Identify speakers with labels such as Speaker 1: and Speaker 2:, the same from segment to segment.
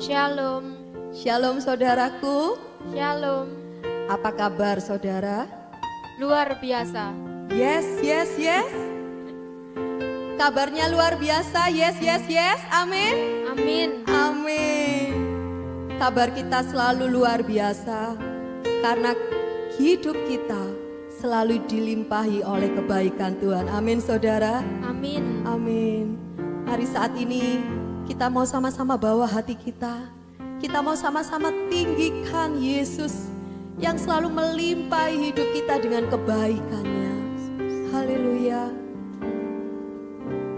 Speaker 1: Shalom.
Speaker 2: Shalom saudaraku.
Speaker 1: Shalom.
Speaker 2: Apa kabar saudara?
Speaker 1: Luar biasa.
Speaker 2: Yes, yes, yes. Kabarnya luar biasa. Yes, yes, yes. Amin.
Speaker 1: Amin.
Speaker 2: Amin. Kabar kita selalu luar biasa karena hidup kita selalu dilimpahi oleh kebaikan Tuhan. Amin saudara.
Speaker 1: Amin.
Speaker 2: Amin. Hari saat ini kita mau sama-sama bawa hati kita. Kita mau sama-sama tinggikan Yesus yang selalu melimpahi hidup kita dengan kebaikannya. Haleluya.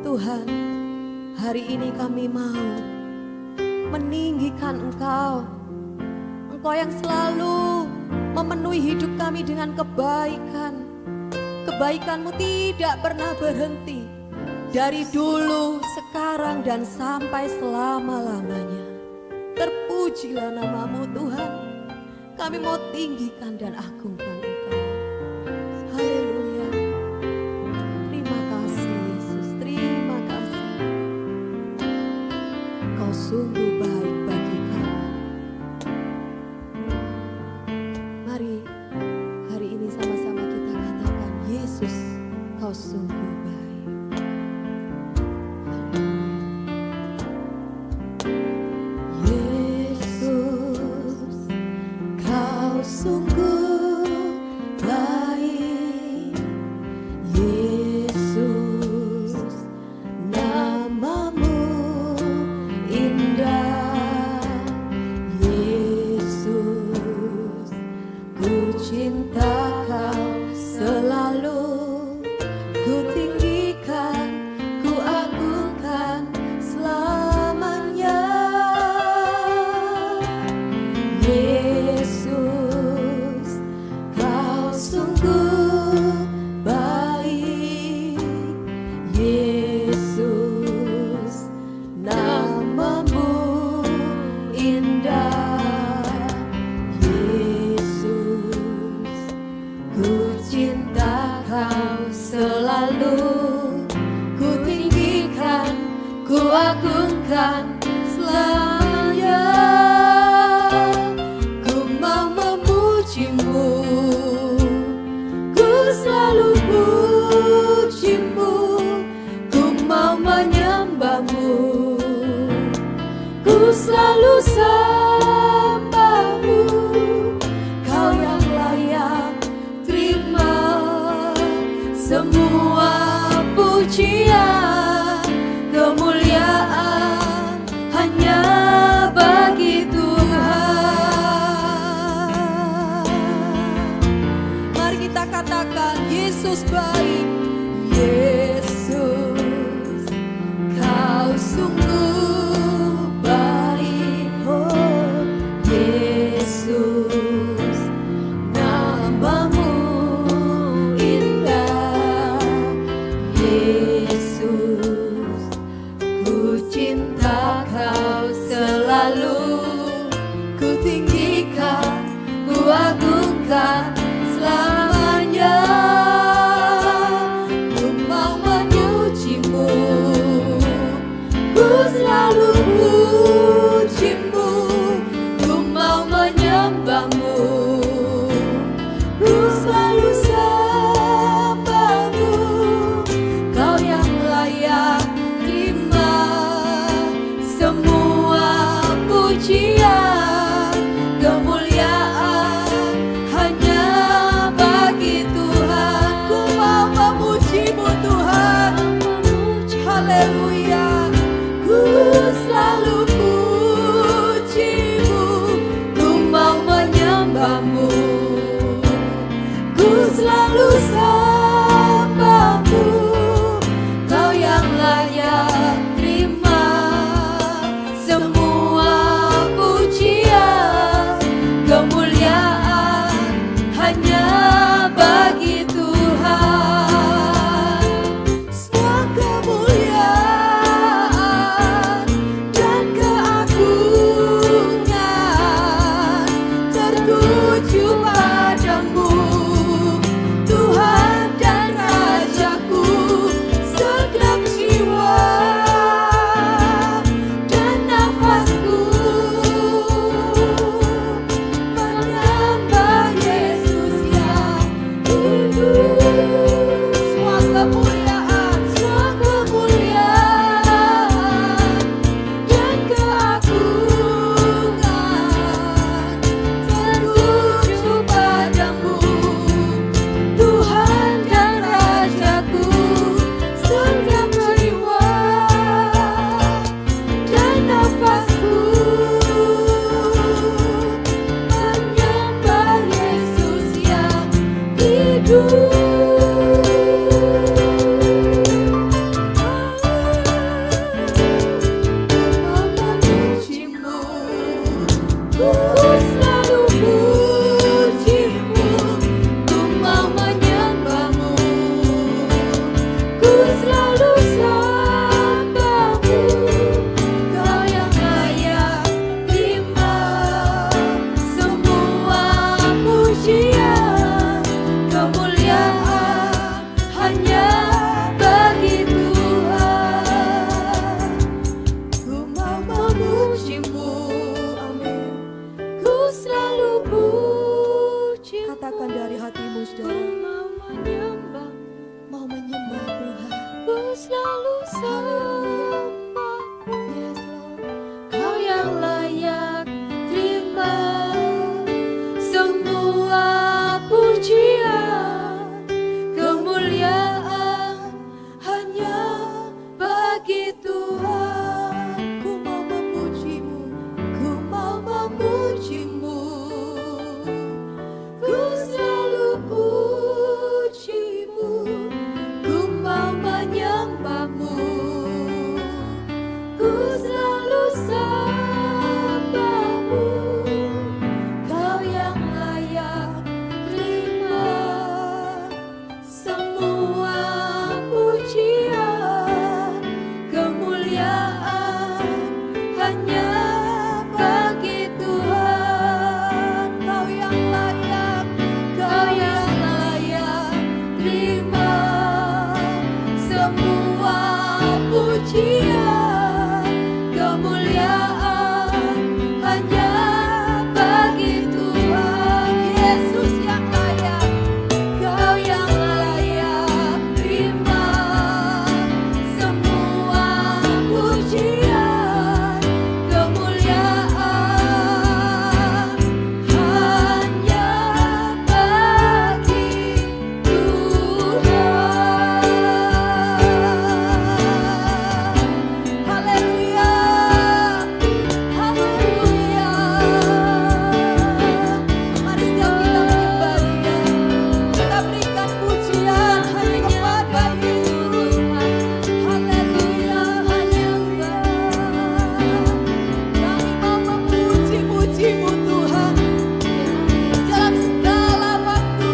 Speaker 2: Tuhan, hari ini kami mau meninggikan Engkau. Engkau yang selalu memenuhi hidup kami dengan kebaikan. Kebaikan-Mu tidak pernah berhenti. Dari dulu, sekarang, dan sampai selama-lamanya. Terpujilah nama-Mu Tuhan. Kami mau tinggikan dan agungkan Engkau. Haleluya. Terima kasih Yesus, terima kasih. Kau sungguh baik bagi kami. Mari, hari ini sama-sama kita katakan, Yesus, Kau sungguh baik. Sungguh baik, Yesus, nama-Mu indah, Yesus, ku cinta Kau selalu, ku tinggikan, ku agungkan selamanya. Agungkan selamanya, ku mau memuji-Mu, ku selalu puji-Mu, ku mau menyembah-Mu, ku selalu sembah-Mu, Kau yang layak terima semua pujian, kemuliaan hanya bagi Tuhan. Mari kita katakan, Yesus baik, Yesus, Kau sungguh baik, oh Yesus, nama-Mu indah, Yesus, ku cinta Kau selalu, ku tinggikan, ku agungkan selamanya. Ku mau memuji-Mu, ku terima semua pujian, kemuliaan hanya bagi Tuhan. Yesus yang layak, Kau yang layak terima semua pujian, kemuliaan hanya bagi Tuhan. Haleluya, haleluya. Mari setiap kita menyembah Dia, kita berikan pujian hanya kepada Yesus. Haleluya, haleluya. Kami mau memuji-muji-Mu Tuhan dalam segala waktu.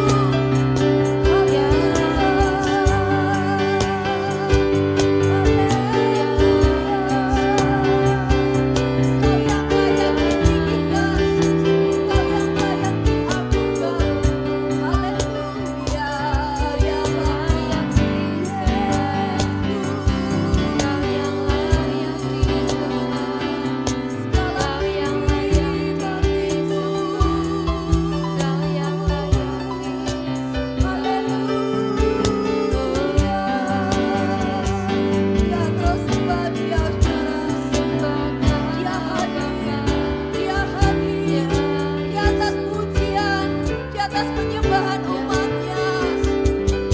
Speaker 2: Penyembahan umatnya,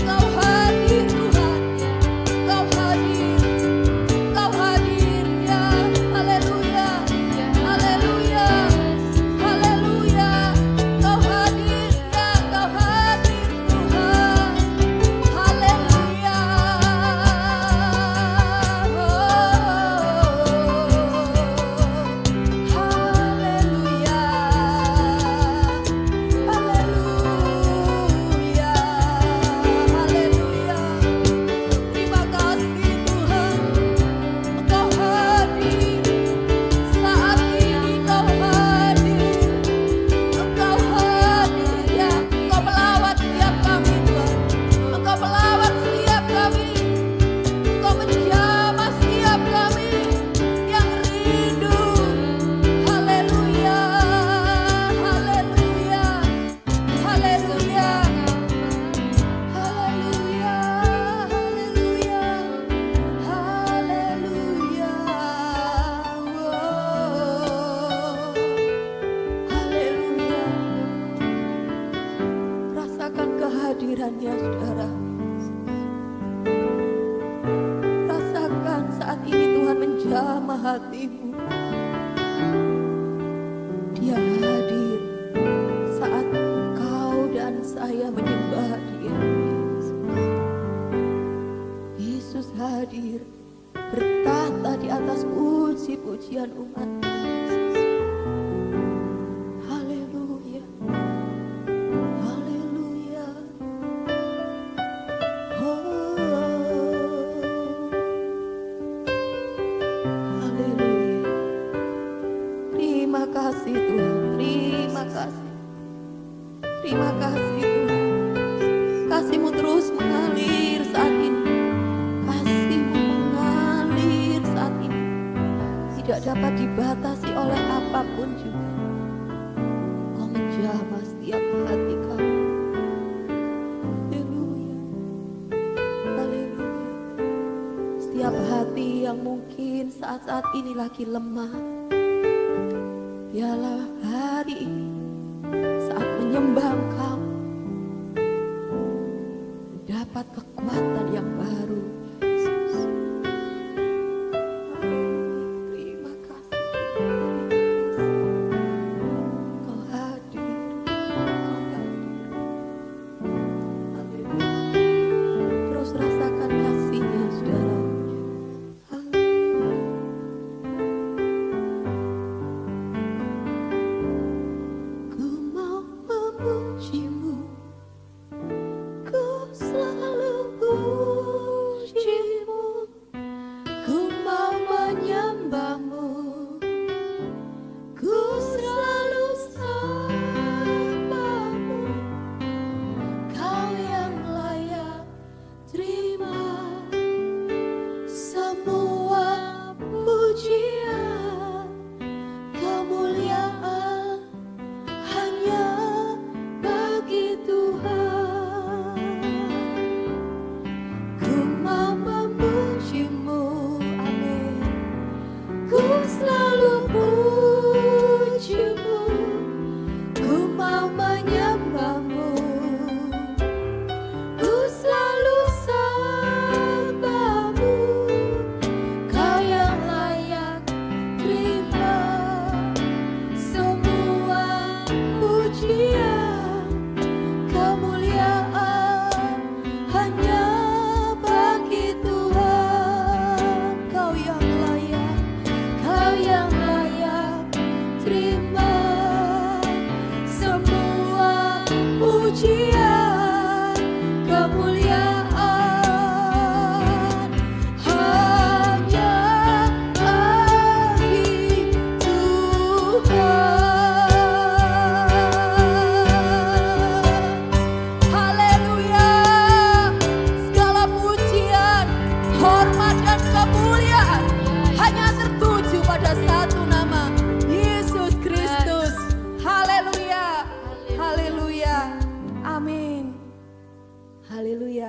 Speaker 2: Kau hadir Tuhan, Kau hadir, Kau hadir ya, haleluya, haleluya, haleluya, Kau hadir ya, Kau hadir Tuhan, haleluya, haleluya. Haleluya, haleluya. Terima kasih Tuhan, Engkau hadir saat ini, Engkau hadir ya, Engkau melawat setiap kami Tuhan, Engkau melawat setiap kami, Engkau menjamah setiap kami yang rindu. Haleluya, haleluya. Haleluya, haleluya, haleluya, haleluya, haleluya. Rasakan kehadirannya, saudara. Rasakan saat ini Tuhan menjamah hatimu. Dia hadir saat kau dan saya menyembah Dia. Yesus hadir bertata di atas puji-pujian umat. Haleluya, haleluya. Oh, haleluya. Terima kasih Tuhan, terima kasih. Terima kasih Tuhan. Kasih-Mu terus mengalir saat ini. Kasih-Mu mengalir saat ini. Tidak dapat dibatasi oleh apapun juga. Kau menjamah setiap hati kami. Haleluya, haleluya. Setiap hati yang mungkin saat-saat ini lagi lemah, biarlah hari ini saat menyembah Engkau dapat kekuatan yang baru. Yesus, terima kasih. Kau hadir, Kau hadir. Haleluya. Terus rasakan kasih-Nya, saudara. Ku mau memuji-Mu, ku selalu puji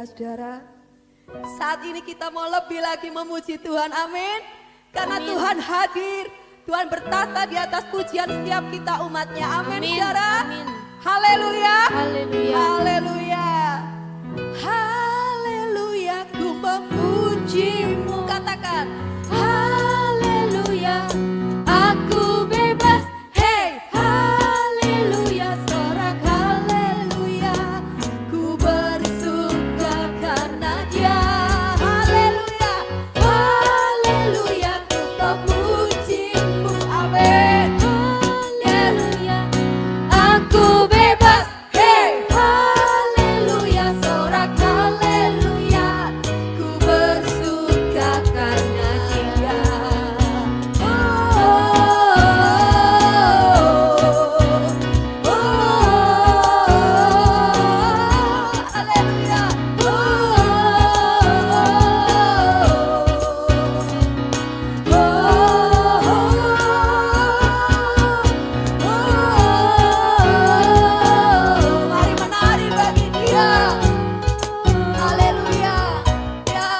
Speaker 2: saudara. Saat ini kita mau lebih lagi memuji Tuhan, amin. Karena Tuhan hadir, Tuhan bertata di atas pujian setiap kita umatnya, amin, saudara.
Speaker 1: Amin.
Speaker 2: Haleluya.
Speaker 1: Haleluya.
Speaker 2: Haleluya. Haleluya, ku memujimu. Katakan, haleluya, aku bebas. Hey, haleluya, sorak haleluya, ku bersuka karena Dia. Haleluya, haleluya, ku memujimu. Amin. Haleluya, aku bebas. Hey, haleluya, sorak haleluya, ku bersuka karena Dia. Oh, oh, haleluya. Mari menari bagi Dia. Haleluya. Ya.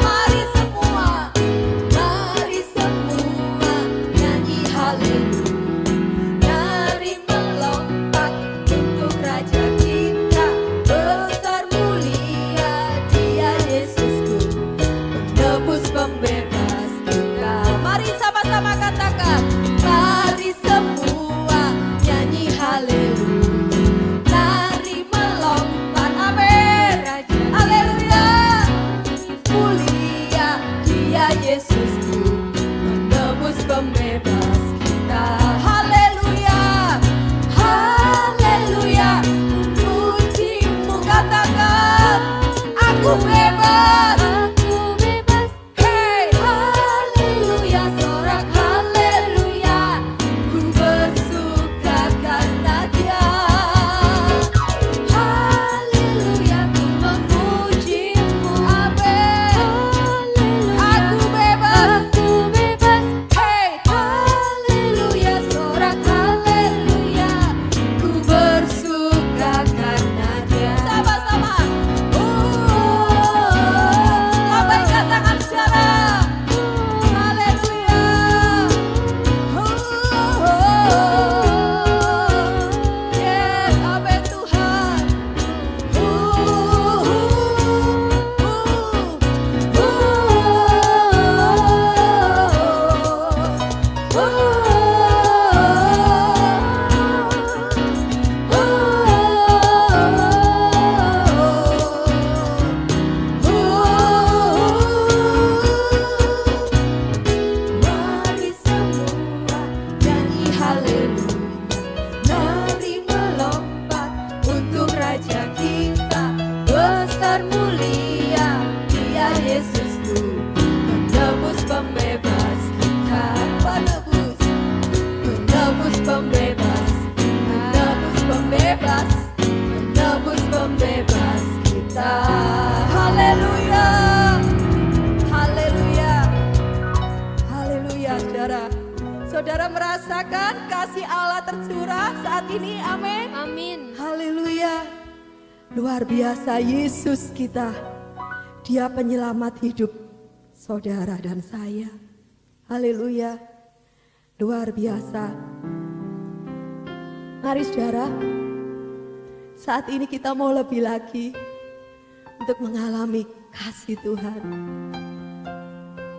Speaker 2: Mari semua nyanyi haleluya. Mari melompat untuk Raja kita, besar mulia Dia Yesusku, penebus pembebas kita. Mari sama-sama katakan, mari semua nyanyi haleluya. Mari melompat, amin. Haleluya. Mulia Dia Yesusku, penebus pembebas kita. Haleluya. Haleluya, pujimu. Katakan, aku bebas. Aku bebas. Hey, haleluya, sorak haleluya, ku bersuka karena Dia. Haleluya, ku memujimu. Amin. Aku bebas. Aku bebas. Hey, haleluya, sorak haleluya, ku bersuka karena Dia. Sama-sama. Lambaikan tangan saudara. Haleluya. Yes, amin Tuhan. Mari semua nyanyi haleluya. Mari melompat untuk Raja kita, besar mulia Dia Yesusku, penebus pembebas kita. Penebus pembebas, penebus pembebas, penebus pembebas kita. Haleluya. Haleluya. Haleluya, saudara. Saudara merasakan kasih Allah tercurah saat ini, amin.
Speaker 1: Amin.
Speaker 2: Haleluya. Luar biasa Yesus kita. Dia penyelamat hidup saudara dan saya. Haleluya. Luar biasa. Mari saudara, saat ini kita mau lebih lagi untuk mengalami kasih Tuhan,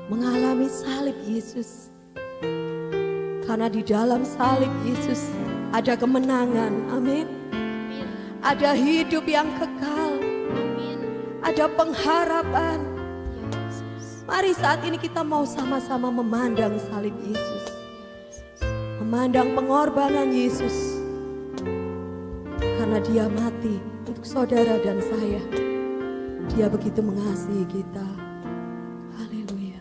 Speaker 2: mengalami salib Yesus. Karena di dalam salib Yesus ada kemenangan, amin.
Speaker 1: Amin.
Speaker 2: Ada hidup yang kekal,
Speaker 1: Amin.
Speaker 2: ada pengharapan.
Speaker 1: Ya Yesus.
Speaker 2: Mari saat ini kita mau sama-sama memandang salib Yesus, memandang pengorbanan Yesus. Karena Dia mati untuk saudara dan saya. Dia begitu mengasihi kita. Haleluya.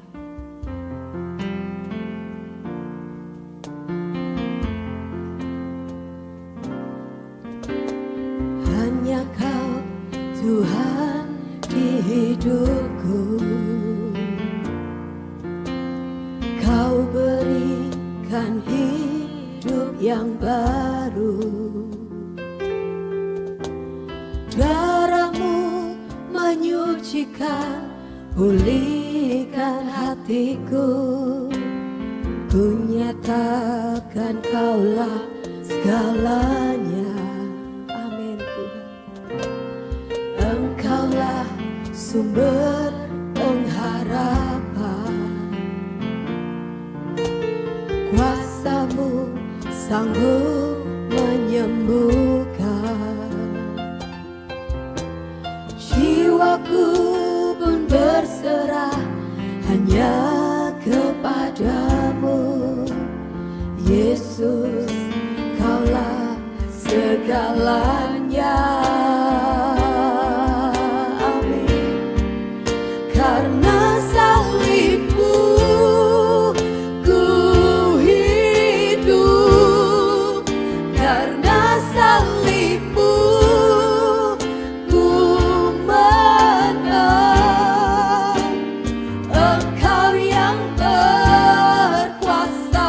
Speaker 2: Hanya Kau Tuhan di hidupku, Kau berikan hidup yang baru. Darahmu menyucikan, pulihkan hatiku. Ku nyatakan Kaulah segalanya. Amin Tuhan. Engkaulah sumber pengharapan, kuasa-Mu sanggup menyembuhkan. Jiwaku pun berserah hanya kepadamu, Yesus, Kaulah segalanya. Amin. Karena salibmu ku hidup, karena salibmu ku menang. Engkau yang berkuasa,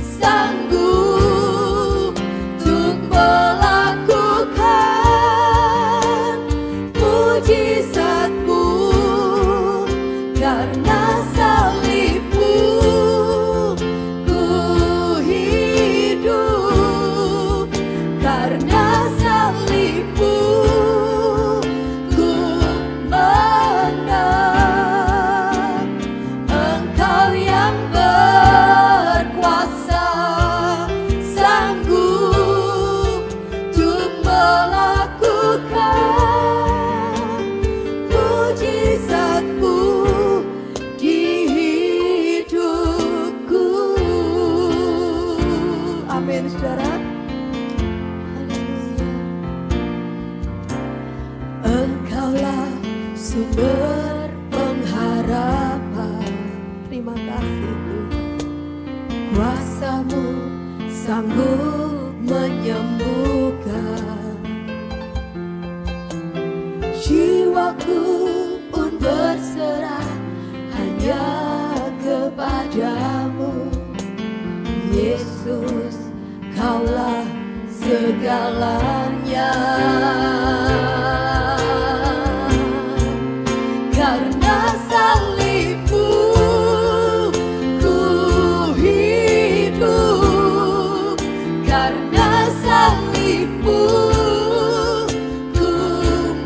Speaker 2: sanggup untuk melakukan mujizat-Mu. Karena salibmu ku hidup, karena salibmu ku menang. Engkau yang berkuasa, sanggup untuk melakukan mujizat-Mu di hidupku. Amin, saudara. Haleluya. Engkaulah sumber pengharapan. Terima kasih Tuhan. Kuasa-Mu sanggup menyembuhkan. Jiwaku pun berserah hanya kepadamu, Yesus, Kaulah segalanya. Karena salibmu ku hidup, karena salibmu ku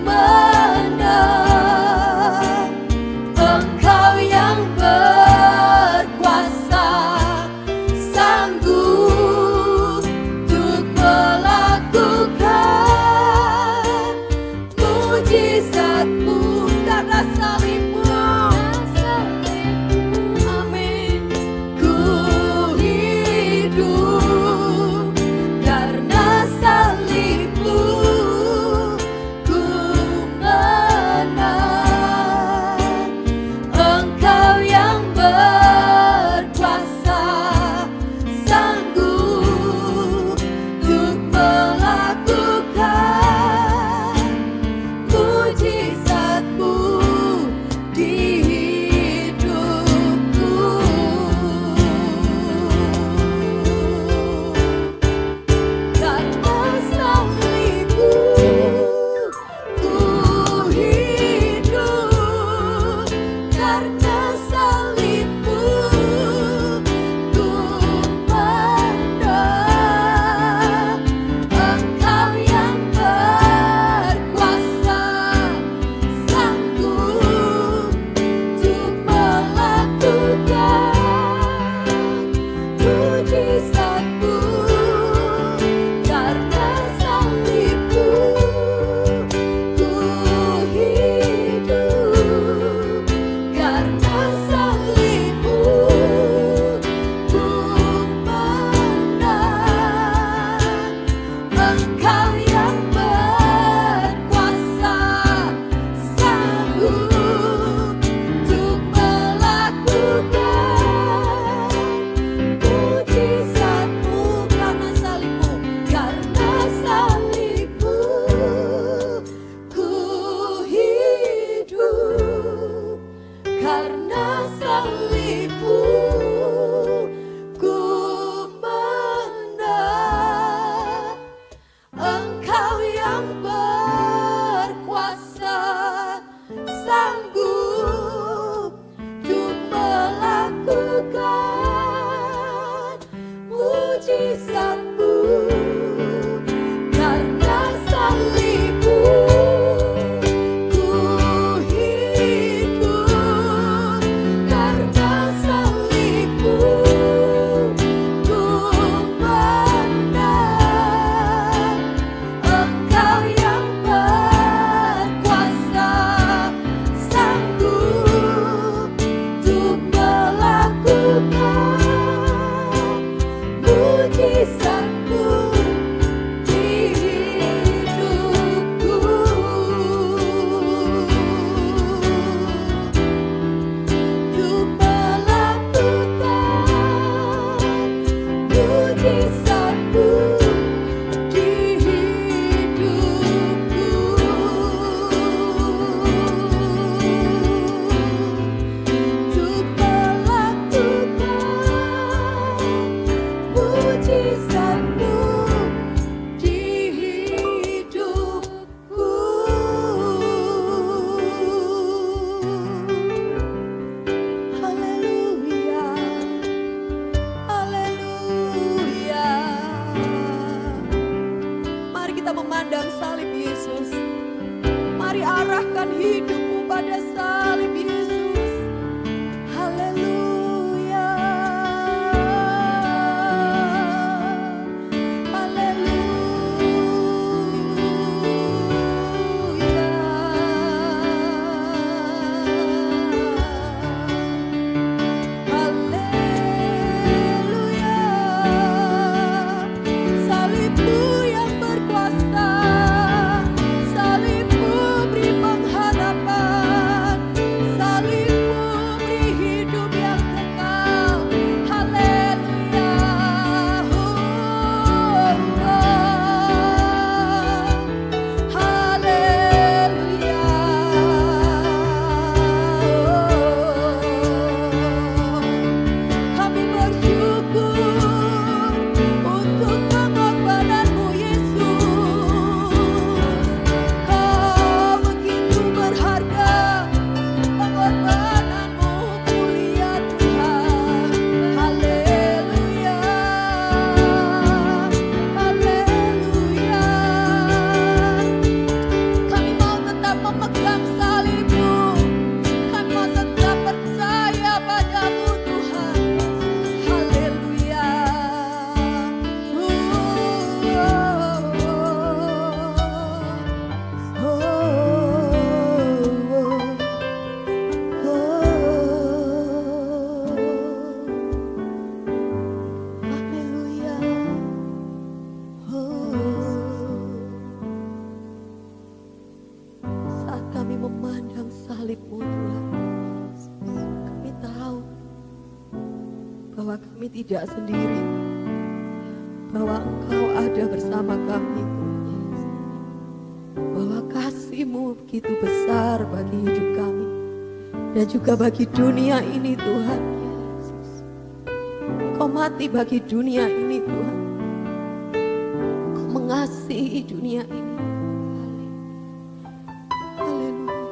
Speaker 2: menang. Engkau yang berkuasa, sanggup untuk melakukan mujizat-Mu. Karena salibmu, amin, ku hidup. Karena salibmu ku menang. Engkau yang berkuasa, sanggup untuk melakukan mujizat-Mu di hidupku. Karena salibmu ku hidup, karena salibmu ku menang. Engkau yang berkuasa, sanggup untuk melakukan mujizat-Mu. Karena salibmu ku hidup, karena salibmu ku menang. Engkau yang berkuasa, sanggup untuk melakukan mujizat-Mu. mujizatmu di hidupku. Untuk melakukan mujizatmu di hidupku. Haleluya, haleluya. Mari kita memandang salib Yesus. Mari arahkan hidupmu pada salib Yesus. Haleluya, haleluya. Salibmu yang berkuasa, salibmu beri pengharapan, salibmu beri hidup yang kekal. Haleluya, haleluya. Kami bersyukur untuk pengorbananmu Yesus. Kau begitu berharga, pengorbananmu mulia Tuhan. Haleluya, haleluya. Kami mau tetap memegang salib-Mu. Kami mau tetap percaya padamu Tuhan. Haleluya. Haleluya. Saat kami memandang salib-Mu Tuhan, kami tahu bahwa kami tidak sendiri, bahwa Engkau ada bersama kami, bahwa kasih-Mu begitu besar bagi hidup kami dan juga bagi dunia ini Tuhan. Kau mati bagi dunia ini Tuhan. Kau mengasihi dunia ini. Haleluya.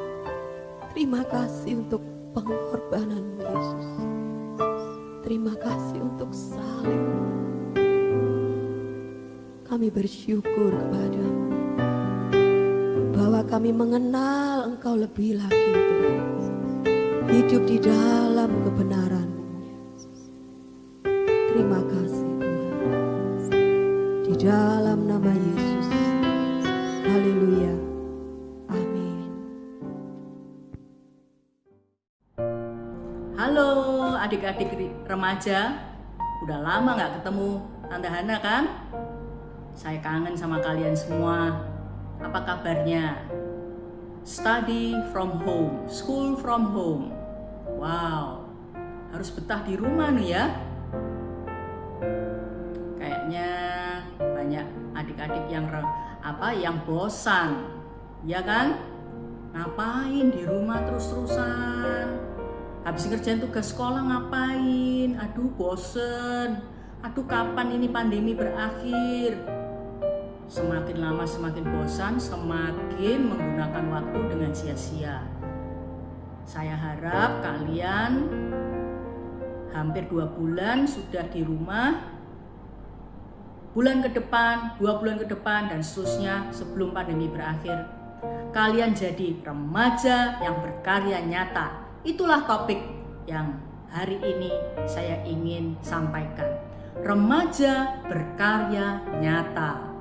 Speaker 2: Terima kasih untuk pengorbanan-Mu Yesus. Terima kasih untuk salib. Kami bersyukur kepadamu bahwa kami mengenal Engkau lebih lagi Tuhan. Hidup di dalam kebenaran-Mu. Terima kasih Tuhan. Di dalam nama Yesus. Haleluya. Amin.
Speaker 3: Halo adik-adik remaja, udah lama gak ketemu Tante Hana kan? Saya kangen sama kalian semua. Apa kabarnya? Study from home, school from home. Wow, harus betah di rumah nih ya. Kayaknya banyak adik-adik yang bosan, ya kan? Ngapain di rumah terus-terusan? Habis ngerjain tugas sekolah ngapain? Aduh bosen. Aduh kapan ini pandemi berakhir? Semakin lama semakin bosan, semakin menggunakan waktu dengan sia-sia. Saya harap kalian hampir 2 bulan sudah di rumah. Bulan ke depan, 2 bulan ke depan, dan seterusnya sebelum pandemi berakhir, kalian jadi remaja yang berkarya nyata. Itulah topik yang hari ini saya ingin sampaikan. Remaja berkarya nyata.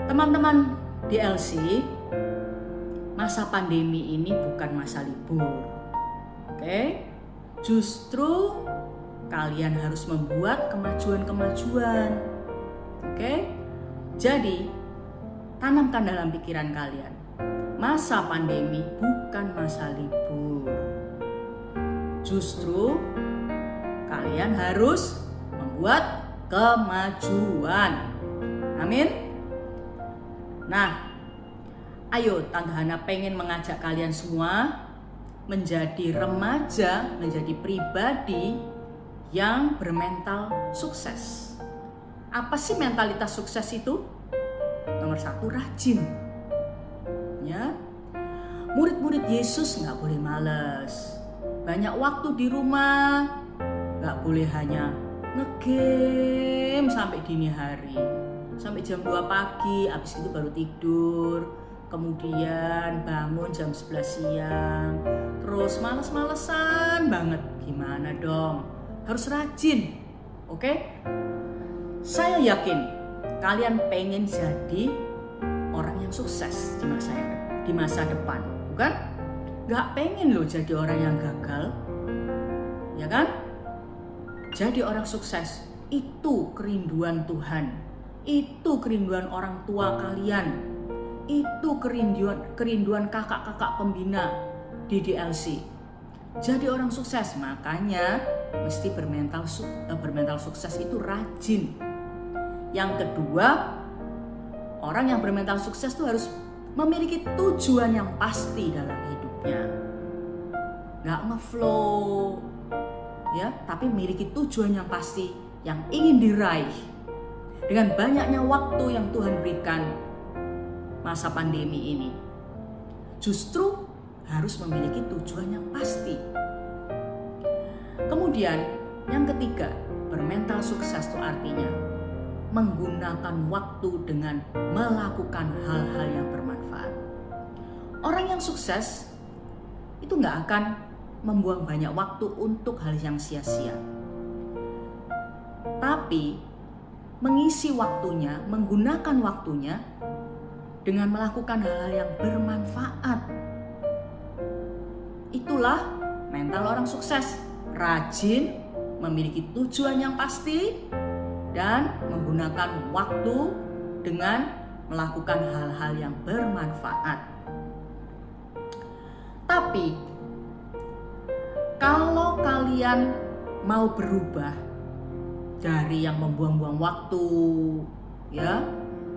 Speaker 3: Teman-teman DLC, masa pandemi ini bukan masa libur. Oke? Justru kalian harus membuat kemajuan-kemajuan. Oke? Jadi, tanamkan dalam pikiran kalian, masa pandemi bukan masa libur. Justru kalian harus membuat kemajuan. Amin. Nah, ayo Tante Hana pengen mengajak kalian semua menjadi remaja, menjadi pribadi yang bermental sukses. Apa sih mentalitas sukses itu? Nomor 1, rajin. Ya, murid-murid Yesus nggak boleh malas. Banyak waktu di rumah, nggak boleh hanya nge-game sampai dini hari, sampai jam 2 pagi, habis itu baru tidur. Kemudian bangun jam 11 siang, terus males-malesan banget. Gimana dong? Harus rajin, oke? Saya yakin kalian pengen jadi orang yang sukses di masa depan, bukan? Gak pengen loh jadi orang yang gagal, ya kan? Jadi orang sukses itu kerinduan Tuhan, itu kerinduan orang tua kalian. Itu kerinduan kakak-kakak pembina di DLC. Jadi orang sukses, makanya mesti bermental sukses itu rajin. Yang kedua, orang yang bermental sukses itu harus memiliki tujuan yang pasti dalam hidupnya. Gak ngeflow, ya, tapi memiliki tujuan yang pasti yang ingin diraih. Dengan banyaknya waktu yang Tuhan berikan masa pandemi ini, justru harus memiliki tujuan yang pasti. Kemudian yang ketiga, bermental sukses itu artinya menggunakan waktu dengan melakukan hal-hal yang bermanfaat. Orang yang sukses itu nggak akan membuang banyak waktu untuk hal yang sia-sia, tapi mengisi waktunya, menggunakan waktunya dengan melakukan hal-hal yang bermanfaat. Itulah mental orang sukses. Rajin, memiliki tujuan yang pasti, dan menggunakan waktu dengan melakukan hal-hal yang bermanfaat. Tapi, kalau kalian mau berubah dari yang membuang-buang waktu, ya,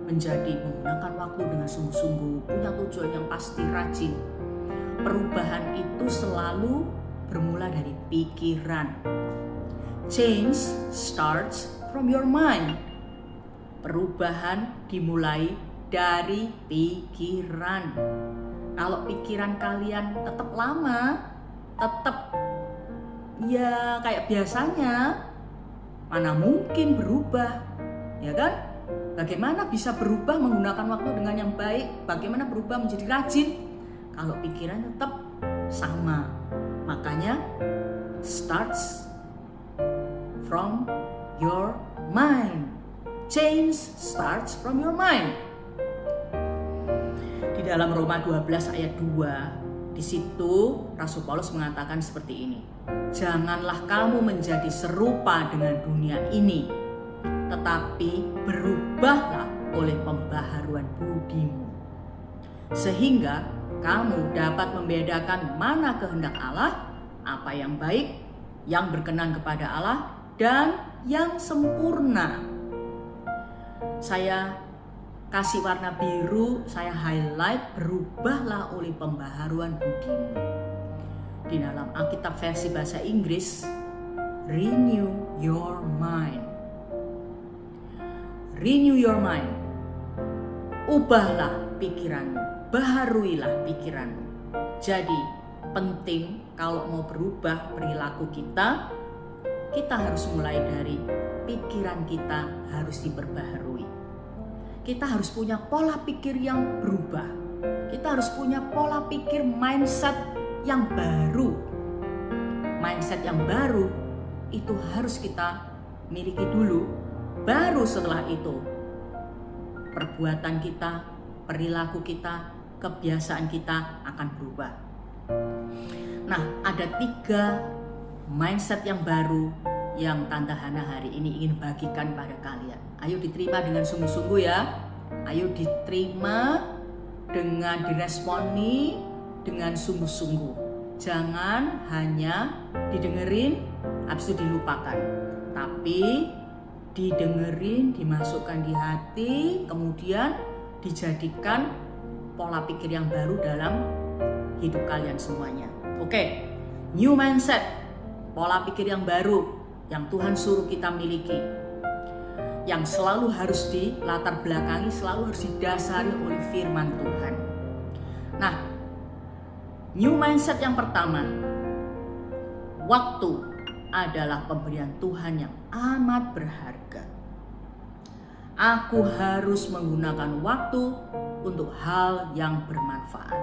Speaker 3: menjadi menggunakan waktu dengan sungguh-sungguh, punya tujuan yang pasti, rajin. Perubahan itu selalu bermula dari pikiran. Change starts from your mind. Perubahan dimulai dari pikiran. Kalau pikiran kalian tetap lama, tetap ya kayak biasanya, mana mungkin berubah, ya kan? Bagaimana bisa berubah menggunakan waktu dengan yang baik? Bagaimana berubah menjadi rajin kalau pikiran tetap sama? Makanya starts from your mind. Change starts from your mind. Di dalam Roma 12 ayat 2, di situ Rasul Paulus mengatakan seperti ini. Janganlah kamu menjadi serupa dengan dunia ini, tetapi berubahlah oleh pembaharuan budimu, sehingga kamu dapat membedakan mana kehendak Allah, apa yang baik, yang berkenan kepada Allah, dan yang sempurna. Saya kasih warna biru, saya highlight, berubahlah oleh pembaharuan budimu. Di dalam Alkitab versi bahasa Inggris, renew your mind. Renew your mind. Ubahlah pikiranmu, baharuilah pikiranmu. Jadi penting kalau mau berubah perilaku kita harus mulai dari pikiran kita harus diperbaharui. Kita harus punya pola pikir yang berubah. Kita harus punya pola pikir mindset yang baru. Mindset yang baru itu harus kita miliki dulu. Baru setelah itu perbuatan kita, perilaku kita, kebiasaan kita akan berubah. Nah, ada 3 mindset yang baru yang Tante Hana hari ini ingin bagikan pada kalian. Ayo diterima dengan sungguh-sungguh ya. Ayo diterima dengan diresponi dengan sungguh-sungguh. Jangan hanya didengerin habis itu dilupakan. Tapi didengerin, dimasukkan di hati, kemudian dijadikan pola pikir yang baru dalam hidup kalian semuanya. Oke, new mindset, pola pikir yang baru yang Tuhan suruh kita miliki, yang selalu harus dilatar belakangi, selalu harus didasari oleh firman Tuhan. Nah, new mindset yang pertama, waktu adalah pemberian Tuhan yang amat berharga. Aku harus menggunakan waktu untuk hal yang bermanfaat.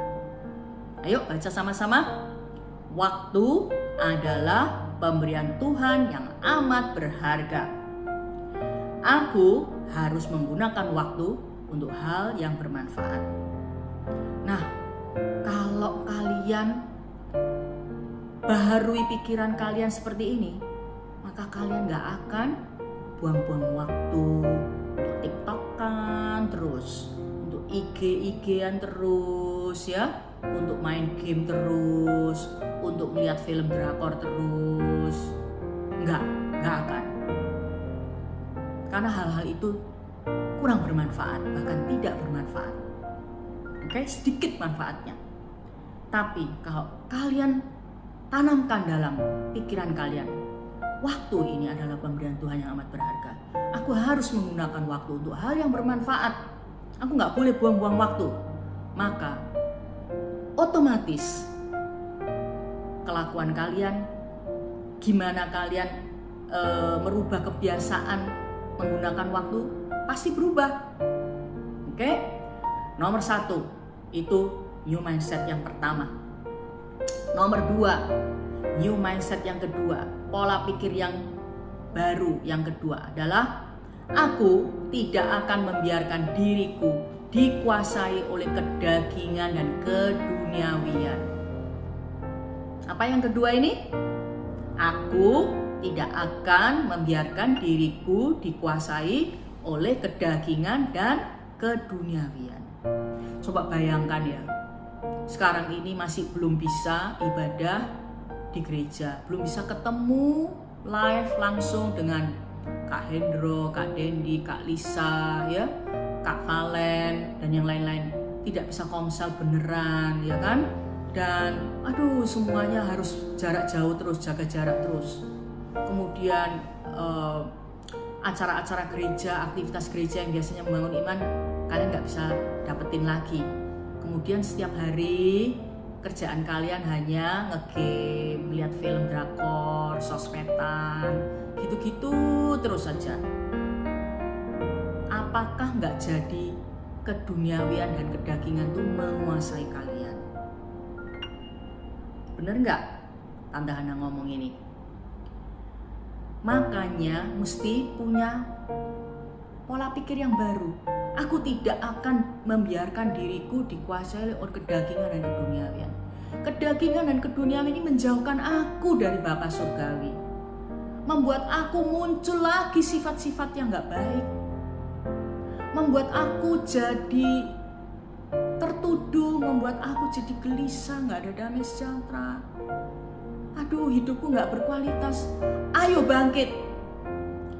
Speaker 3: Ayo baca sama-sama. Waktu adalah pemberian Tuhan yang amat berharga. Aku harus menggunakan waktu untuk hal yang bermanfaat. Nah, kalau kalian baharui pikiran kalian seperti ini, maka kalian gak akan buang-buang waktu untuk TikTokan terus, untuk IG-an terus ya, untuk main game terus, untuk melihat film drakor terus. Gak akan. Karena hal-hal itu kurang bermanfaat, bahkan tidak bermanfaat. Oke, sedikit manfaatnya. Tapi kalau kalian tanamkan dalam pikiran kalian, waktu ini adalah pemberian Tuhan yang amat berharga. Aku harus menggunakan waktu untuk hal yang bermanfaat. Aku gak boleh buang-buang waktu. Maka otomatis kelakuan kalian, gimana kalian merubah kebiasaan menggunakan waktu, pasti berubah. Oke? Nomor 1, itu new mindset yang pertama. Nomor 2, new mindset yang kedua, pola pikir yang baru yang kedua adalah aku tidak akan membiarkan diriku dikuasai oleh kedagingan dan keduniawian. Apa yang kedua ini? Aku tidak akan membiarkan diriku dikuasai oleh kedagingan dan keduniawian. Coba bayangkan ya, sekarang ini masih belum bisa ibadah di gereja, belum bisa ketemu live langsung dengan Kak Hendro, Kak Dendi, Kak Lisa, ya, Kak Valen dan yang lain-lain. Tidak bisa komsel beneran, ya kan? Dan aduh, semuanya harus jarak jauh terus, jaga jarak terus. Kemudian acara-acara gereja, aktivitas gereja yang biasanya membangun iman, kalian nggak bisa dapetin lagi. Kemudian setiap hari kerjaan kalian hanya nge-game, melihat film drakor, sosmedan, gitu-gitu terus saja. Apakah nggak jadi keduniawian dan kedagingan itu menguasai kalian? Bener nggak Tante Hana ngomong ini? Makanya mesti punya pola pikir yang baru. Aku tidak akan membiarkan diriku dikuasai oleh kedagingan dan keduniawian. Kedagingan dan keduniawian ini menjauhkan aku dari Bapa Surgawi, membuat aku muncul lagi sifat-sifat yang gak baik, membuat aku jadi tertuduh, membuat aku jadi gelisah, gak ada damai sejahtera. Aduh, hidupku gak berkualitas. Ayo bangkit.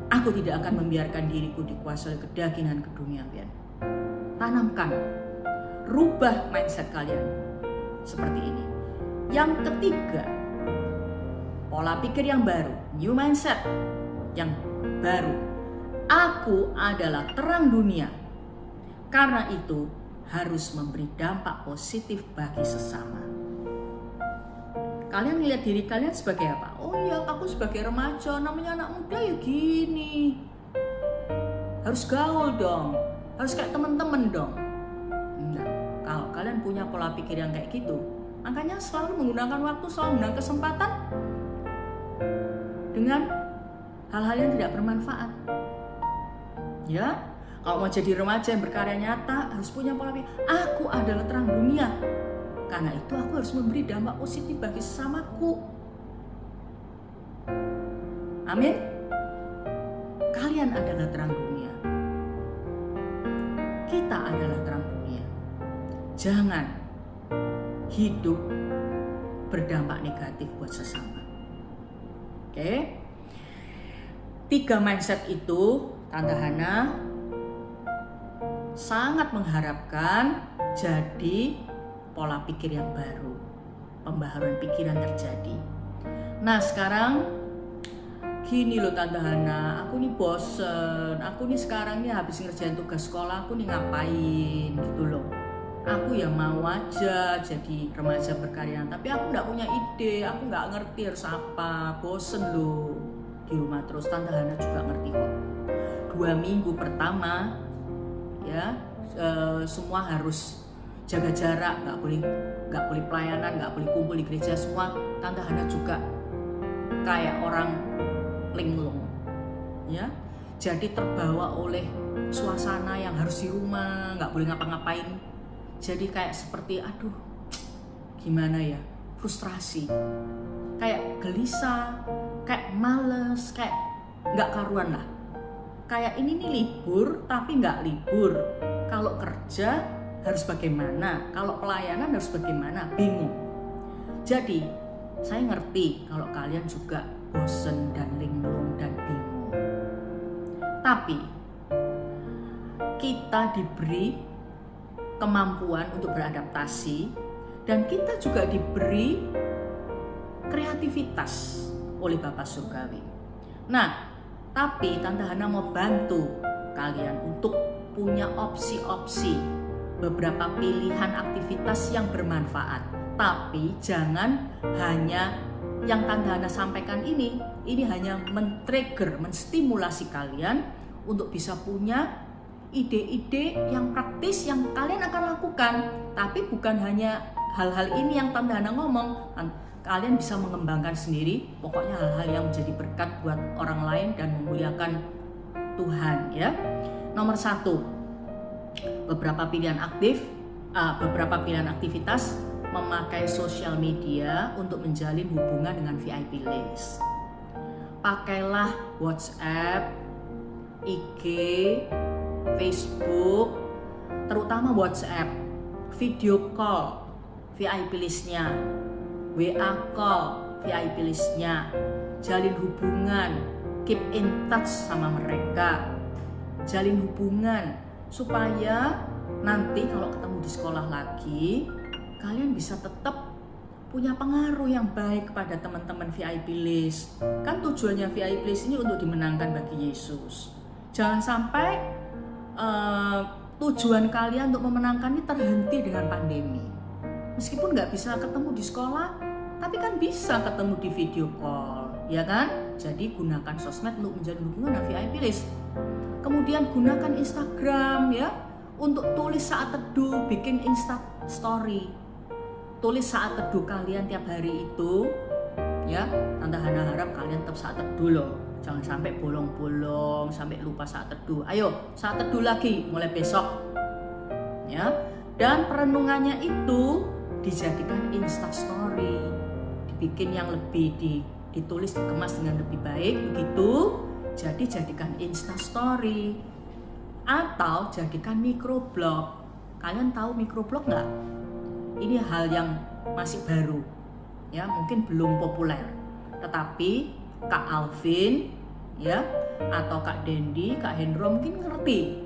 Speaker 3: Aku tidak akan membiarkan diriku dikuasai kedagingan keduniawian. Tanamkan, rubah mindset kalian seperti ini. Yang ketiga, pola pikir yang baru, new mindset yang baru. Aku adalah terang dunia. Karena itu harus memberi dampak positif bagi sesama. Kalian ngelihat diri kalian sebagai apa? Oh iya, aku sebagai remaja, namanya anak muda ya gini. Harus gaul dong, harus kayak temen-temen dong. Enggak, kalau kalian punya pola pikir yang kayak gitu, makanya selalu menggunakan waktu, selalu menggunakan kesempatan dengan hal-hal yang tidak bermanfaat. Ya, kalau mau jadi remaja yang berkarya nyata, harus punya pola pikir. Aku adalah terang dunia. Karena itu aku harus memberi dampak positif bagi sesamaku. Amin. Kalian adalah terang dunia. Kita adalah terang dunia. Jangan hidup berdampak negatif buat sesama. Oke. 3 mindset itu Tante Hana sangat mengharapkan jadi pola pikir yang baru, pembaharuan pikiran terjadi. Nah sekarang gini loh Tante Hana, aku nih bosen, aku nih sekarang nih habis ngerjain tugas sekolah, aku nih ngapain gitu loh. Aku ya mau aja jadi remaja berkarya, tapi aku nggak punya ide, aku nggak ngerti harus apa, bosen loh di rumah terus. Tante Hana juga ngerti kok. 2 minggu pertama ya semua harus jaga jarak, nggak boleh pelayanan, nggak boleh kumpul di gereja semua. Tante Hana juga kayak orang linglung, ya. Jadi terbawa oleh suasana yang harus di rumah, nggak boleh ngapa-ngapain. Jadi kayak seperti aduh, gimana ya, frustrasi, kayak gelisah, kayak males, kayak nggak karuan lah. Kayak ini nih libur tapi nggak libur. Kalau kerja harus bagaimana? Kalau pelayanan harus bagaimana? Bingung. Jadi saya ngerti kalau kalian juga bosen dan linglung dan bingung. Tapi kita diberi kemampuan untuk beradaptasi dan kita juga diberi kreativitas oleh Bapa Surgawi. Nah, tapi Tante Hana mau bantu kalian untuk punya opsi-opsi, beberapa pilihan aktivitas yang bermanfaat. Tapi jangan hanya yang Tante Hana sampaikan ini hanya men-trigger, menstimulasi kalian untuk bisa punya ide-ide yang praktis yang kalian akan lakukan. Tapi bukan hanya hal-hal ini yang Tante Hana ngomong, kalian bisa mengembangkan sendiri. Pokoknya hal-hal yang menjadi berkat buat orang lain dan memuliakan Tuhan ya. Nomor 1, beberapa pilihan aktivitas memakai sosial media untuk menjalin hubungan dengan VIP list. Pakailah WhatsApp, IG, Facebook, terutama WhatsApp, video call VIP listnya, WA call VIP listnya, jalin hubungan, keep in touch sama mereka, jalin hubungan supaya nanti kalau ketemu di sekolah lagi kalian bisa tetap punya pengaruh yang baik kepada teman-teman VIP list. Kan tujuannya VIP list ini untuk dimenangkan bagi Yesus. Jangan sampai tujuan kalian untuk memenangkan ini terhenti dengan pandemi. Meskipun nggak bisa ketemu di sekolah, tapi kan bisa ketemu di video call, ya kan? Jadi gunakan sosmed untuk menjalin hubungan dengan VIP list. Kemudian gunakan Instagram ya untuk tulis saat teduh, bikin Insta story. Tulis saat teduh kalian tiap hari itu, ya. Tante Hana harap kalian tetap saat teduh loh. Jangan sampai bolong-bolong, sampai lupa saat teduh. Ayo, saat teduh lagi mulai besok. Ya. Dan perenungannya itu dijadikan Insta story. Dibikin yang lebih ditulis, dikemas dengan lebih baik begitu. Jadi jadikan Insta story. Atau jadikan microblog. Kalian tahu microblog nggak? Ini hal yang masih baru, ya mungkin belum populer. Tetapi Kak Alvin, ya atau Kak Dendi, Kak Hendro mungkin ngerti,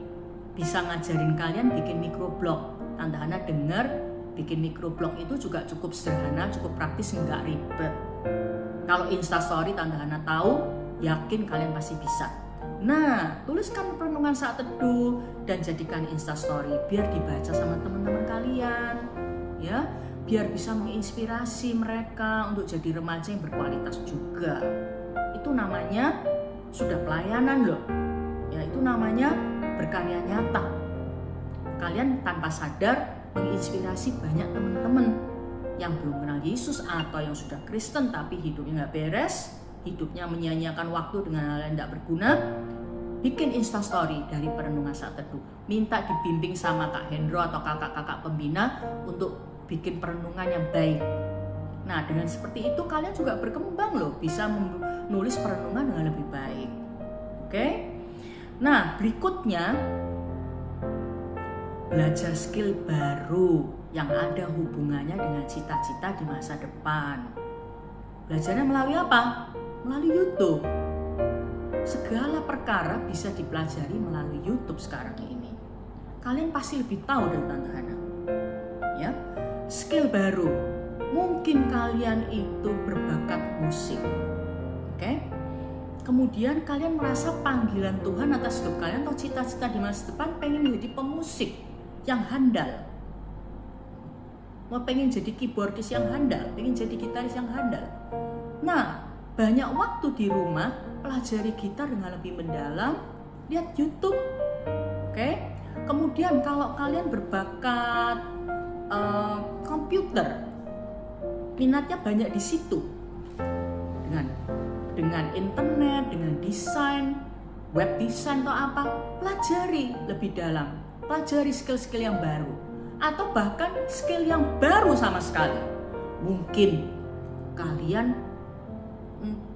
Speaker 3: bisa ngajarin kalian bikin microblog. Tante Hana dengar bikin microblog itu juga cukup sederhana, cukup praktis, nggak ribet. Kalau Instastory Tante Hana tahu, yakin kalian pasti bisa. Nah, tuliskan perenungan saat teduh dan jadikan Instastory biar dibaca sama teman-teman kalian. Ya, biar bisa menginspirasi mereka untuk jadi remaja yang berkualitas juga. Itu namanya sudah pelayanan loh. Ya, itu namanya berkarya nyata. Kalian tanpa sadar menginspirasi banyak teman-teman yang belum kenal Yesus atau yang sudah Kristen tapi hidupnya nggak beres, hidupnya menyia-nyiakan waktu dengan hal yang tidak berguna. Bikin Instastory dari perenungan saat teduh. Minta dibimbing sama Kak Hendro atau kakak-kakak pembina untuk bikin perenungan yang baik. Nah, dengan seperti itu kalian juga berkembang loh, bisa menulis perenungan dengan lebih baik. Oke? Nah, berikutnya belajar skill baru yang ada hubungannya dengan cita-cita di masa depan. Belajarnya melalui apa? Melalui YouTube. Segala perkara bisa dipelajari melalui YouTube sekarang ini. Kalian pasti lebih tahu dari Tante Hana. Ya, skill baru. Mungkin kalian itu berbakat musik. Oke? Kemudian kalian merasa panggilan Tuhan atas hidup kalian atau cita-cita di masa depan pengen menjadi pemusik yang handal. Mau pengen jadi keyboardis yang handal, pengen jadi gitaris yang handal. Nah, banyak waktu di rumah pelajari gitar dengan lebih mendalam, lihat YouTube. Oke? Kemudian kalau kalian berbakat komputer, minatnya banyak di situ. Dengan internet, dengan desain, web design atau apa, pelajari lebih dalam, pelajari skill-skill yang baru, atau bahkan skill yang baru sama sekali. Mungkin kalian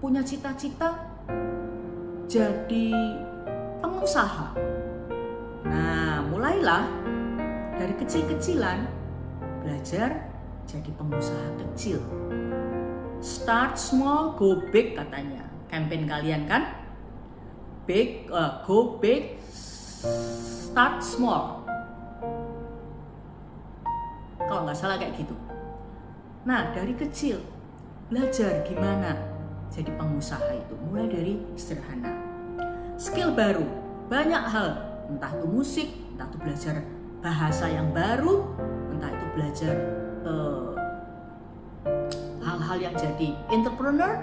Speaker 3: punya cita-cita jadi pengusaha. Nah, mulailah dari kecil-kecilan belajar jadi pengusaha kecil. Start small, go big katanya. Campaign kalian kan? Go big, start small. Kalau nggak salah kayak gitu. Nah, dari kecil belajar gimana jadi pengusaha itu. Mulai dari sederhana. Skill baru, banyak hal. Entah itu musik, entah itu belajar bahasa yang baru, entah itu belajar hal-hal yang jadi entrepreneur,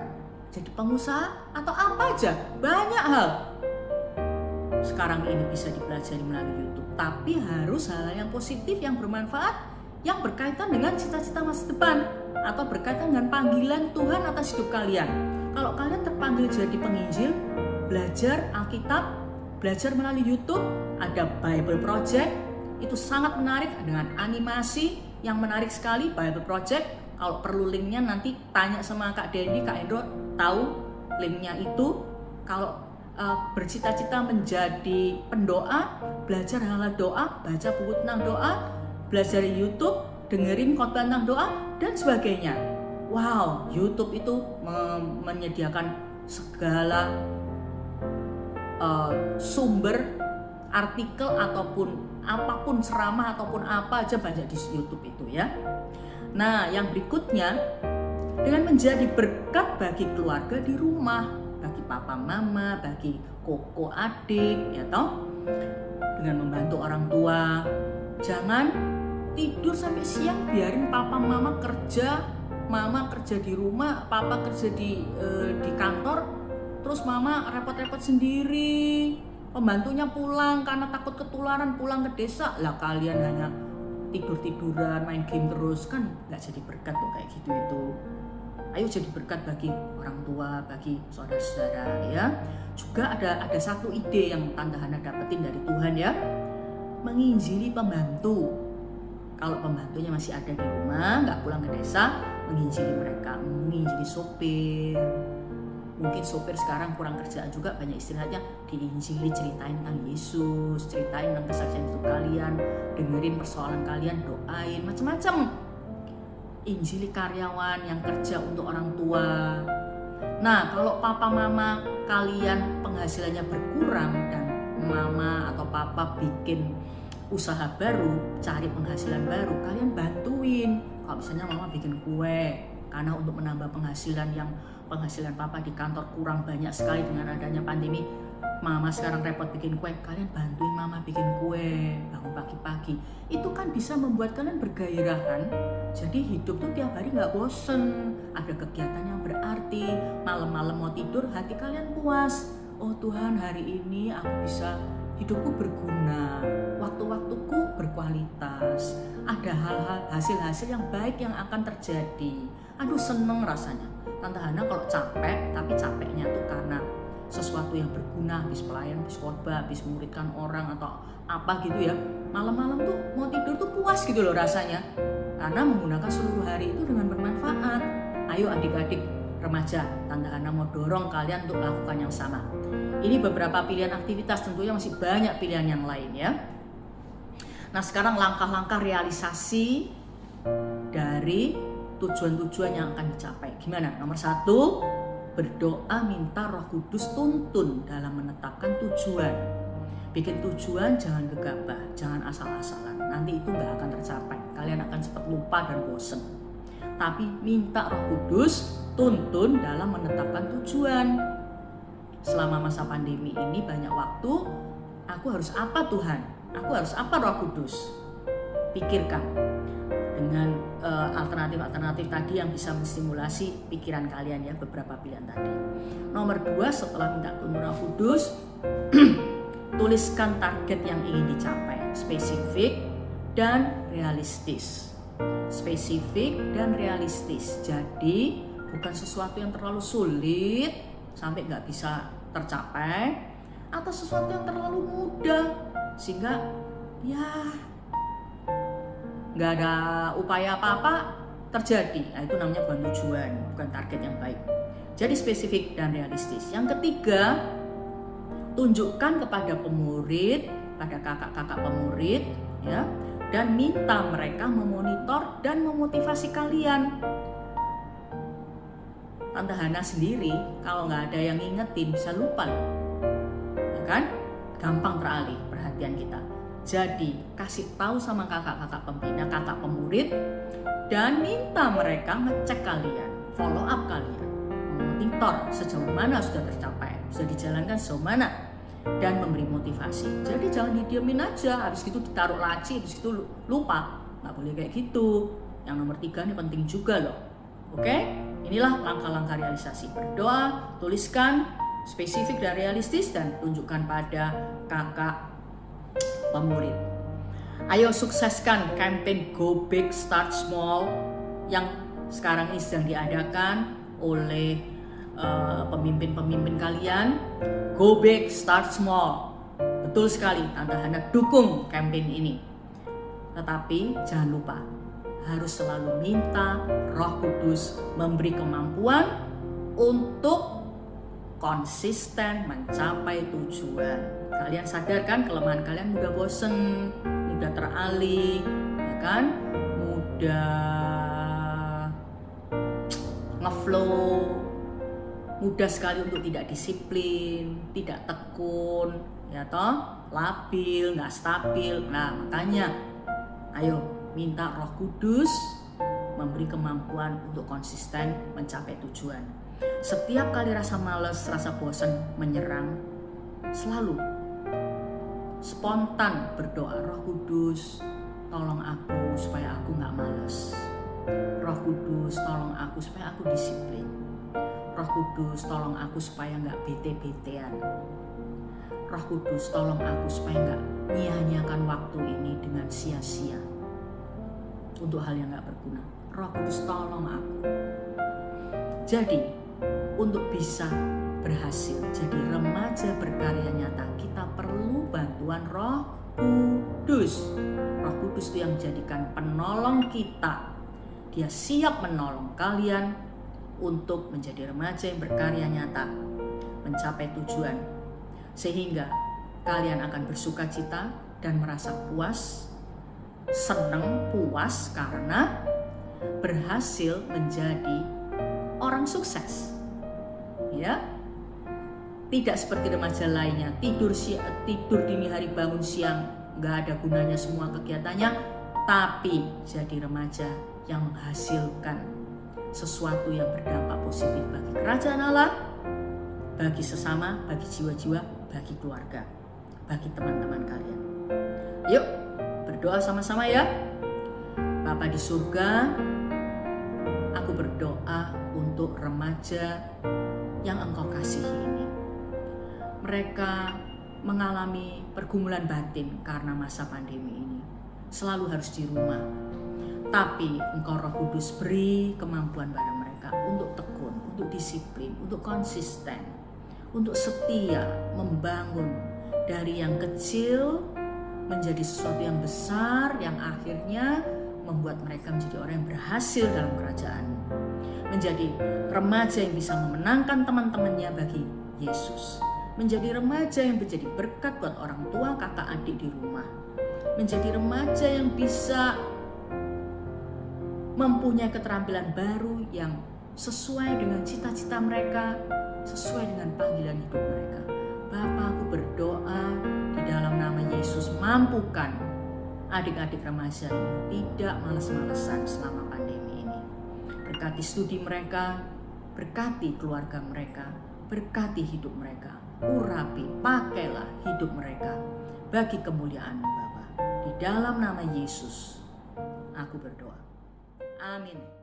Speaker 3: jadi pengusaha, atau apa aja. Banyak hal sekarang ini bisa dipelajari melalui YouTube. Tapi harus hal yang positif, yang bermanfaat, yang berkaitan dengan cita-cita masa depan, atau berkaitan dengan panggilan Tuhan atas hidup kalian. Kalau kalian terpanggil jadi penginjil, belajar Alkitab, belajar melalui YouTube, ada Bible Project, itu sangat menarik dengan animasi yang menarik sekali. Bible Project, kalau perlu linknya nanti tanya sama Kak Dendi, Kak Endro tahu linknya itu. Kalau bercita-cita menjadi pendoa, belajar hal-hal doa, baca buku tentang doa, belajar di YouTube, dengerin khotbah tentang doa, dan sebagainya. Wow, YouTube itu menyediakan segala sumber artikel ataupun apapun, ceramah ataupun apa aja banyak di YouTube itu ya. Nah, yang berikutnya, dengan menjadi berkat bagi keluarga di rumah, bagi papa mama, bagi koko adik, ya toh, dengan membantu orang tua. Jangan tidur sampai siang, biarin papa mama kerja di rumah, papa kerja di kantor, terus mama repot-repot sendiri, pembantunya pulang karena takut ketularan, pulang ke desa, lah kalian hanya tidur-tiduran, main game terus, kan nggak jadi berkat loh kayak gitu itu. Ayo jadi berkat bagi orang tua, bagi saudara-saudara ya. Juga ada satu ide yang Tante Hana dapetin dari Tuhan ya, menginjili pembantu. Kalau pembantunya masih ada di rumah, nggak pulang ke desa, menginjili mereka, menginjili sopir. Mungkin sopir sekarang kurang kerjaan juga, banyak istirahatnya, diinjili, ceritain tentang Yesus, ceritain tentang kesaksian hidup kalian, dengerin persoalan kalian, doain, macam-macam. Injili karyawan yang kerja untuk orang tua. Nah, kalau papa mama kalian penghasilannya berkurang dan mama atau papa bikin usaha baru, cari penghasilan baru, kalian bantuin. Kalau misalnya mama bikin kue, karena untuk menambah penghasilan papa di kantor kurang banyak sekali dengan adanya pandemi, mama sekarang repot bikin kue, kalian bantuin mama bikin kue, bangun pagi-pagi. Itu kan bisa membuat kalian bergairah kan. Jadi hidup tuh tiap hari nggak bosen, ada kegiatan yang berarti, malam-malam mau tidur hati kalian puas. Oh Tuhan, hari ini aku bisa, hidupku berguna, waktu-waktuku berkualitas, ada hal-hal, hasil-hasil yang baik yang akan terjadi. Aduh, seneng rasanya. Tante Hana kalau capek, tapi capeknya tuh karena sesuatu yang berguna, habis pelayan, habis khotbah, habis muridkan orang atau apa gitu ya, malam-malam tuh mau tidur tuh puas gitu loh rasanya, karena menggunakan seluruh hari itu dengan bermanfaat. Ayo adik-adik remaja, Tante Hana mau dorong kalian untuk lakukan yang sama. Ini beberapa pilihan aktivitas, tentunya masih banyak pilihan yang lain ya. Nah, sekarang langkah-langkah realisasi dari tujuan-tujuan yang akan dicapai. Gimana? Nomor 1, berdoa minta Roh Kudus tuntun dalam menetapkan tujuan. Bikin tujuan jangan gegabah, jangan asal-asalan. Nanti itu nggak akan tercapai. Kalian akan cepat lupa dan bosen. Tapi minta Roh Kudus tuntun dalam menetapkan tujuan. Selama masa pandemi ini banyak waktu, aku harus apa Tuhan? Aku harus apa Roh Kudus? Pikirkan dengan alternatif-alternatif tadi yang bisa menstimulasi pikiran kalian ya, beberapa pilihan tadi. Nomor 2, setelah minta tuntun Roh Kudus, tuliskan target yang ingin dicapai, spesifik dan realistis. Spesifik dan realistis. Jadi bukan sesuatu yang terlalu sulit sampai nggak bisa tercapai, atau sesuatu yang terlalu mudah sehingga ya nggak ada upaya apa-apa terjadi. Nah, itu namanya bukan tujuan, bukan target yang baik. Jadi spesifik dan realistis. Yang ketiga, tunjukkan kepada pemurid, pada kakak-kakak pemurid ya, dan minta mereka memonitor dan memotivasi kalian. Tante Hana sendiri kalau nggak ada yang ngingetin bisa lupa loh, ya kan? Gampang teralih perhatian kita. Jadi kasih tahu sama kakak-kakak pembina, kakak pemurid, dan minta mereka ngecek kalian, follow up kalian, monitor sejauh mana sudah tercapai, sudah dijalankan sejauh mana, dan memberi motivasi. Jadi jangan didiemin aja, habis itu ditaruh laci, habis itu lupa. Nggak boleh kayak gitu. Yang nomor 3 ini penting juga loh. Oke? Inilah langkah-langkah realisasi. Berdoa, tuliskan, spesifik dan realistis, dan tunjukkan pada kakak pemurid. Ayo sukseskan campaign Go Big Start Small yang sekarang ini sedang diadakan oleh pemimpin-pemimpin kalian. Go Big Start Small. Betul sekali, Tante Hana dukung campaign ini. Tetapi jangan lupa, harus selalu minta Roh Kudus memberi kemampuan untuk konsisten mencapai tujuan. Kalian sadar kan kelemahan kalian, mudah bosen, mudah teralih, ya kan? Mudah ngeflow, mudah sekali untuk tidak disiplin, tidak tekun, ya toh, labil, nggak stabil. Nah makanya, ayo minta Roh Kudus memberi kemampuan untuk konsisten mencapai tujuan. Setiap kali rasa malas, rasa bosan menyerang, selalu spontan berdoa, Roh Kudus tolong aku supaya aku nggak malas. Roh Kudus tolong aku supaya aku disiplin. Roh Kudus tolong aku supaya nggak bete-betean. Roh Kudus tolong aku supaya nggak nyia-nyiakan waktu ini dengan sia-sia untuk hal yang nggak berguna. Roh Kudus tolong aku. Jadi untuk bisa berhasil jadi remaja berkarya nyata, kita perlu bantuan Roh Kudus. Roh Kudus itu yang menjadikan penolong kita. Dia siap menolong kalian untuk menjadi remaja yang berkarya nyata, mencapai tujuan, sehingga kalian akan bersuka cita dan merasa puas, senang, puas karena berhasil menjadi orang sukses. Ya, tidak seperti remaja lainnya, tidur dini hari, bangun siang, nggak ada gunanya semua kegiatannya, tapi jadi remaja yang menghasilkan sesuatu yang berdampak positif bagi kerajaan Allah, bagi sesama, bagi jiwa-jiwa, bagi keluarga, bagi teman-teman kalian. Yuk berdoa sama-sama ya. Bapa di surga, aku berdoa untuk remaja yang Engkau kasihi ini. Mereka mengalami pergumulan batin karena masa pandemi ini. Selalu harus di rumah. Tapi Engkau Roh Kudus beri kemampuan pada mereka untuk tekun, untuk disiplin, untuk konsisten, untuk setia membangun dari yang kecil menjadi sesuatu yang besar, yang akhirnya membuat mereka menjadi orang yang berhasil dalam kerajaan. Menjadi remaja yang bisa memenangkan teman-temannya bagi Yesus. Menjadi remaja yang menjadi berkat buat orang tua, kakak, adik di rumah. Menjadi remaja yang bisa mempunyai keterampilan baru yang sesuai dengan cita-cita mereka, sesuai dengan panggilan hidup mereka. Bapa, aku berdoa di dalam nama Yesus, mampukan adik-adik remaja ini tidak malas-malesan selama pandemi ini. Berkati studi mereka, berkati keluarga mereka, berkati hidup mereka, urapi, pakailah hidup mereka bagi kemuliaan-Mu Bapa. Di dalam nama Yesus, aku berdoa. Amin.